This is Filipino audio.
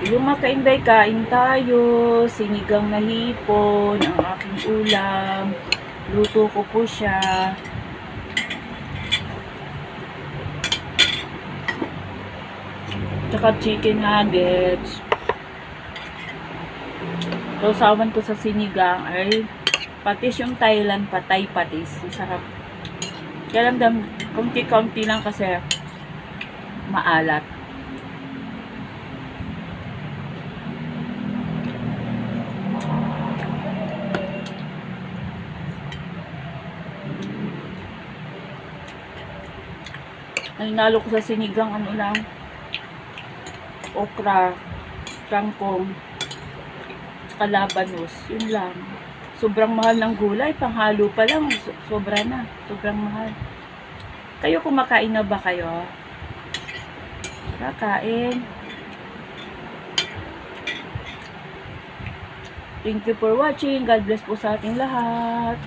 Yung mga kainday, kain tayo. Sinigang na hipon, ang aking ulam. Luto ko po siya. Tsaka chicken nuggets. So, sawan ko sa sinigang ay patis yung Thailand, patay patis. Sarap. Kaya lang, konti-konti lang kasi maalat. Ang nalo ko sa sinigang, ano lang, okra, kangkong, kalabanos, yun lang. Sobrang mahal ng gulay, panghalo pa lang, sobra na, sobrang mahal. Kayo, kumakain na ba kayo? Kakain. Thank you for watching. God bless po sa ating lahat.